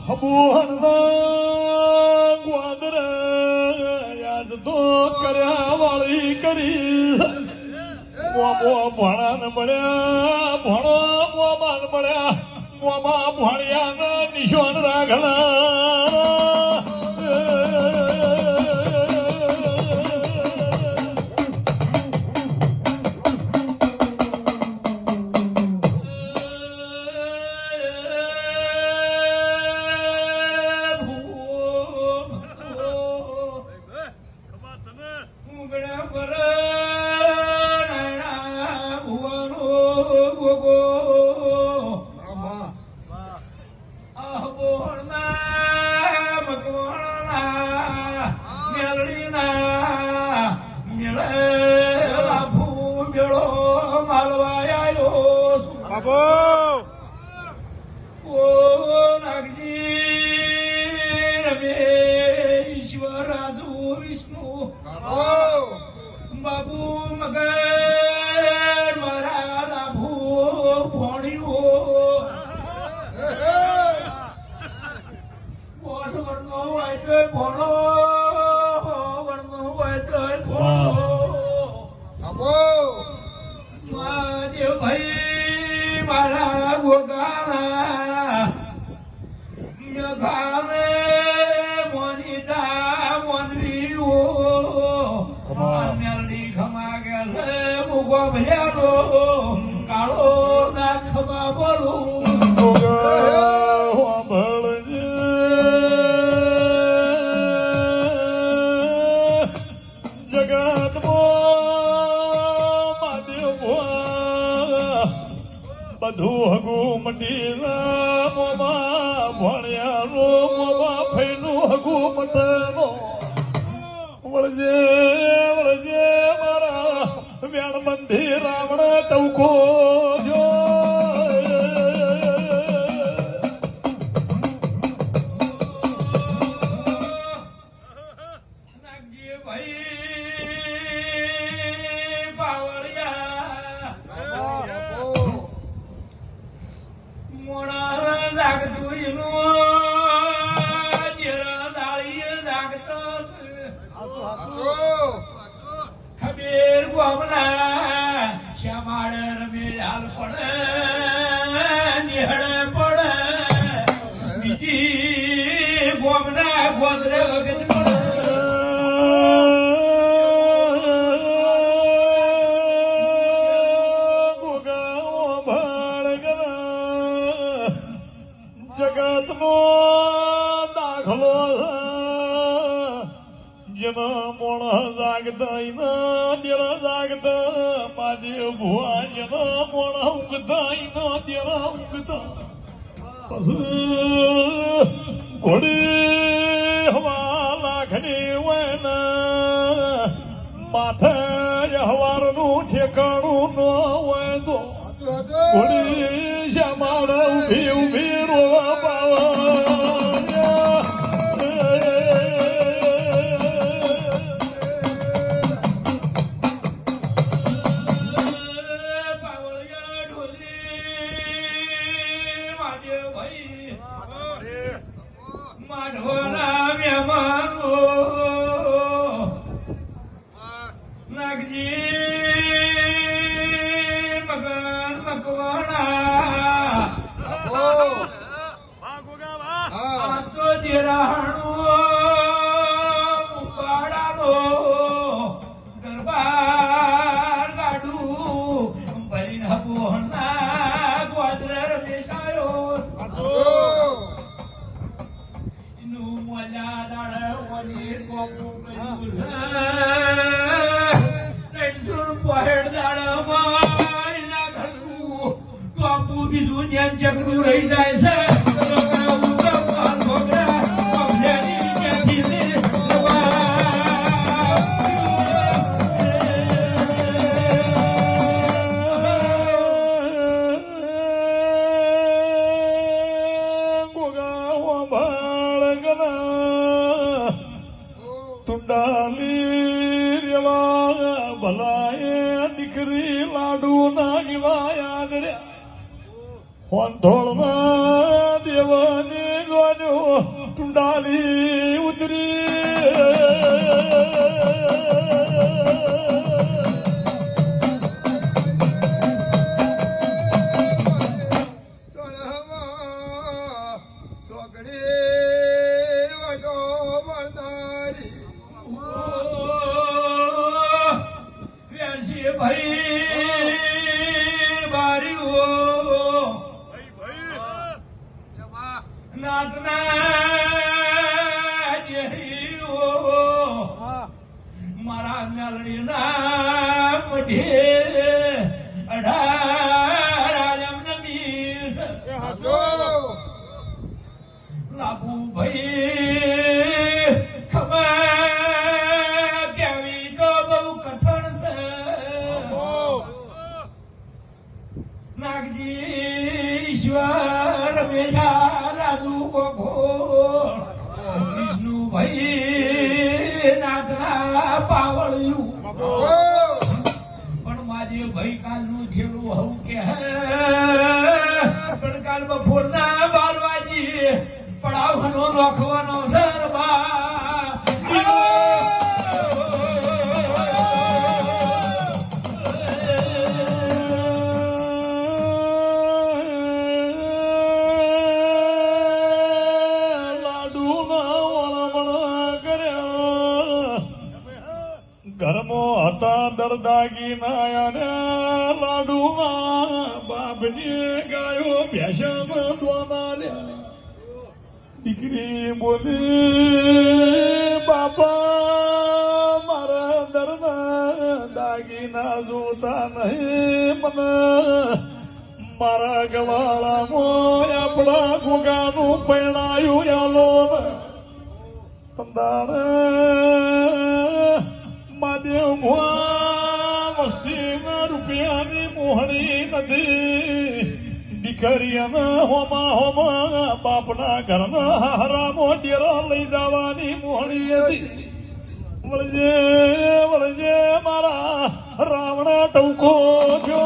હબુહરના ગ્વાદરે યાદ તો કર્યા વાળી કરી ભણા મળ્યા ભણો મોમાં મળ્યા મોમાં ભણ્યા નિશાન રાખલા બાબુ મગર મારા લાભુ ભણ્યું વર્ણો હોય તો ભણો વર્ણો હોય તો ભણો મારે ભાઈ મારા ગોગાના મેઘાને મોનિતા મોનવીઓ કાળો નાખમાં બોલું જગત મહાદેવ બધું હગું મંડી મોમાં ભણ્યા મોમાં ફેનું હગું મટનો વળજે વળજે મારા વ્યાણ મંદિર રાવણ ટવકો જો નાગજી ભાઈ પાવળિયા મોણા લાગતું એનું દાળીએ લાગતો ખબેર ગોમના શ્યામાળ રમે લાલ પડે નિહળે પડે બીજી ગોમના ગોદરે વગત પડે ગોગાઓ ભાળગના જગતનો દાખલો જેના મોણ જાગતા ઇના તેરા જાગતા માજે ભુવા જેના મોણ ઉગતા ઇના તેરા ઉગતા ઘોડી હવા લાખની વૈના માથે હવારનું ઠેકાણું ન હોય તો ઘોડી શ્યામાળ ઉભી ઉભી રોવા પાવા જગડું રહી જાય છે તુંડાલી રેવા ભલાએ દીકરી લાડુ નાગવા યાદ રે હોંધોળમાં દેવને જોડ્યું ટુંડાલી ઉતરી મારા મેલડીના મઢે 18 લાભુ ભાઈ ખબર કેવી તો બહુ કઠણ છે નાગજી ઈશ્વર મેઠા રાજુ ગોગો વિષ્ણુ ભાઈ નાગરા પાવળ્યું પણ માજે ભાઈ કાલનું છેડું હવું કે પણ કાલ બપોરના 12 વાગે પડાવવાનો નોખવાનો સરબા ઘરમાં હતા દરદાગી નાયા લાડુમાં બાપની ગાયો ભેંસમાં દોનાલ્યા દીકરી બોલી બાપા મારા દરના દાગીના જોતા નહીં મને મારા ગવાળામાં આપણા ગોગાનું પૈણાયું યાલો સંદાણ મહાદેવ મસ્તીના રૂપિયાની મોહણી નથી દીકરીઓના હોમા બાપના ઘરના હારામો ડેરા લઈ જવાની મોહણી હતી વળજે મારા રાવણા ટૌકો છો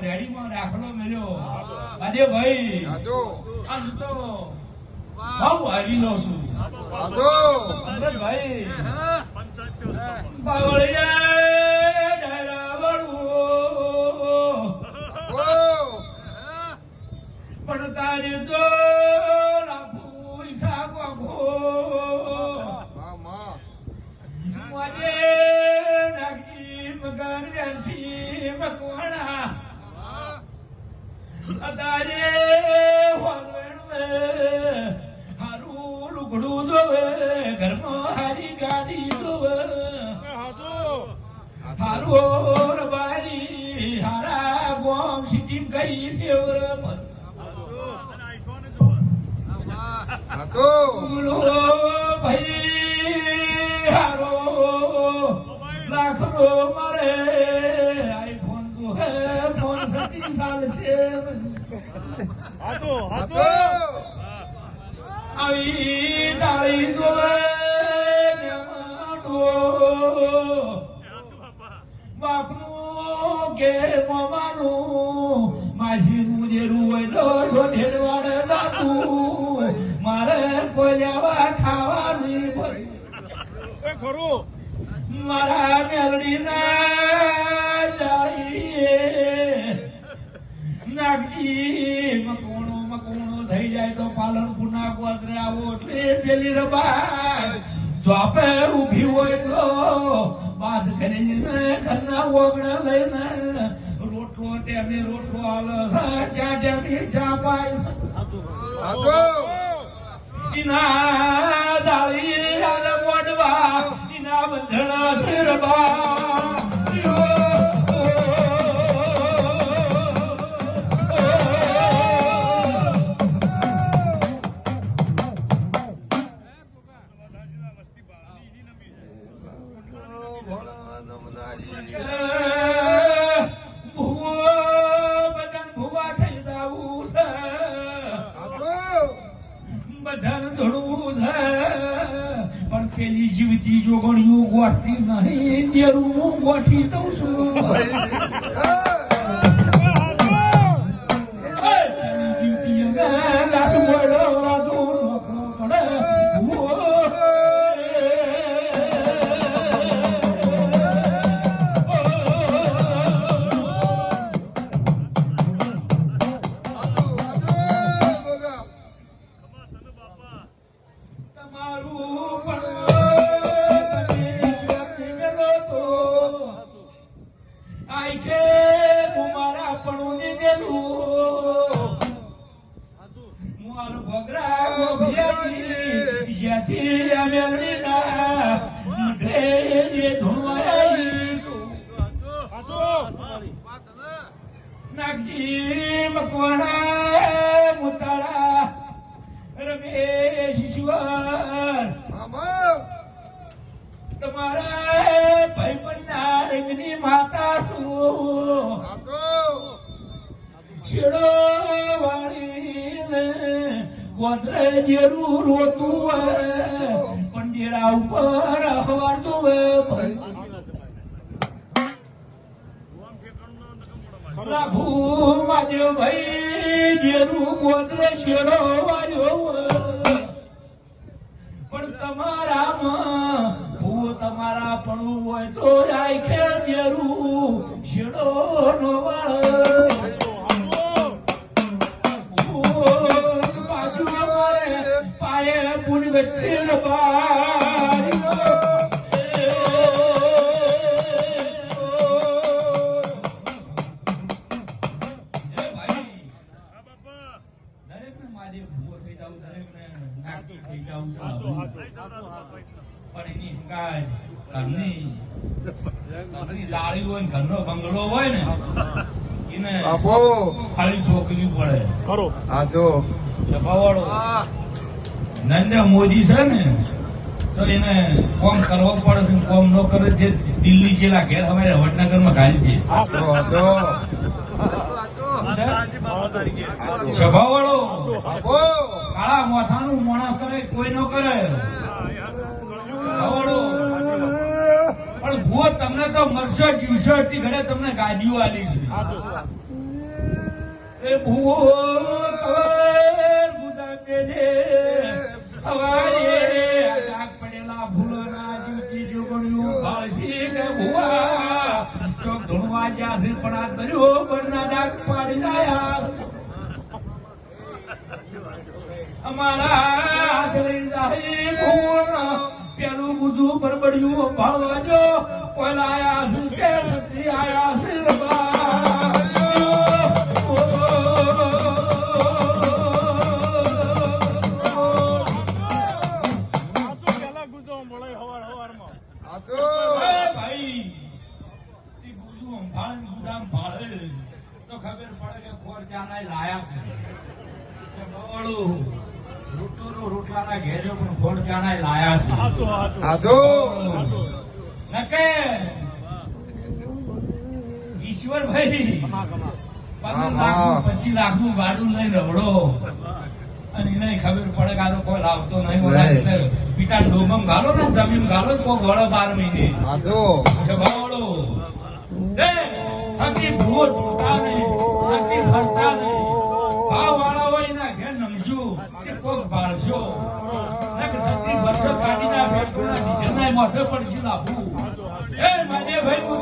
રેડીમાં દાખલો મળ્યો આજે ભાઈ આમ તો બહુ હારીલો છું ભાઈ પણ તારે તો મગન વેસી મકવાણા અદારે હારું લુગડું જોવે ઘરમાં હારી ગાડી જોવે હારું રબારી હારા ગોમ સિટી ગઈ દેવર ભાઈ હારો લાખો મારે આઈફોન તો હે ફોન 30 સાલ છે આવી ડાળી જોવે બાપનું કે મમાનું માસીનું જેરું હોય તો ઢેરવાડે દાતું મારે પોલ્યાવા ખાવાની ખરું મારા મેલડીના જાઈએ નાગજી મકોણો થઈ જાય તો પાલનપુરના ગોદરે આવો એટલે પેલી રબા ચોપે ઊભી હોય તો બાદ કરીને ઘરના ઓગણા લઈને રોટલો ટેમે રોટલો આલે ચા ટેમે ચા પાય ઇના દાળી આલે મોડવા ઇના બંધણા સરબા બધાને ધોળવું છે પણ પેલી જીવતી જો જોગણિયું ગોઠતી નહીં દેરું હું ગોઠી દઉં છું નાગજી મકવાણા મુતાળા રમેશ ઈશ્વર તમારા ભાઈબંધના રંગની માતા છું છેડો વાળીને ગોદરે જેરું રોતું પંડેરા ઉપર હવાતું પ્રભુ માજો ભાઈ જેરું ગોદરે છેડો વાળ્યો પણ તમારામાં ભૂ તમારા પડવું હોય તો રાખે જેરું છેડો નો બાજુ અમારે પાયે પૂરી વચ્ચે ઘરનો બંગલો હોય ને એને ખાલી ઠોકવી પડે ખરો સભાવાળો નરેન્દ્ર મોદી છે ને તો એને કોમ કરવો પડે છે કોમ ન કરે છે દિલ્હી જેલા ઘેર અમારે વડનગરમાં ઘાલી દે સભાવાળો કાળા મોથાનું મોણા કરે કોઈ ન કરે પણ ભૂ તમને તો મરશો જીવશો એટલી ઘડે તમને ગાડીઓ આલી છે એ ભૂ પડેલા ભૂલોના જીવતી જોગણિયું ભાળશી કે ભૂવા ચોક ધૂણવા જ્યાં છે પણ આ દરિયો બરના ડાક પાડી જાય અમારા હાથ લઈ જાય ભૂવા પેલું બધું બરબડિયું ભાળવાજો કોઈ આયા છે કે સતી આયા છે ભાઈ ગુજુ ભાળે તો ખબર પડે કે ખોર ચાના લાયા છે રોટલાના ઘેરે પણ ખોર ચાના લાયા છે ઈશ્વરભાઈ 25 લાખનું ગાડું લઈને રવડો અને એને ખબર પડે કે આ તો કોઈ લાવતો નહીં પિતા ડોમમ ગાલો ને જમીન ગાલો કોઈ ગળો 12 મહિને ભાવડો સતી ભૂત સતી ફરતા નહીં ભાવ વાળા હોય એના ઘેર નમજો કે કોક બાળશો સતી વર્ષો કાઢીના ભેટોના નીચેના માથે પડશે લાભું એ માને ભાઈ હું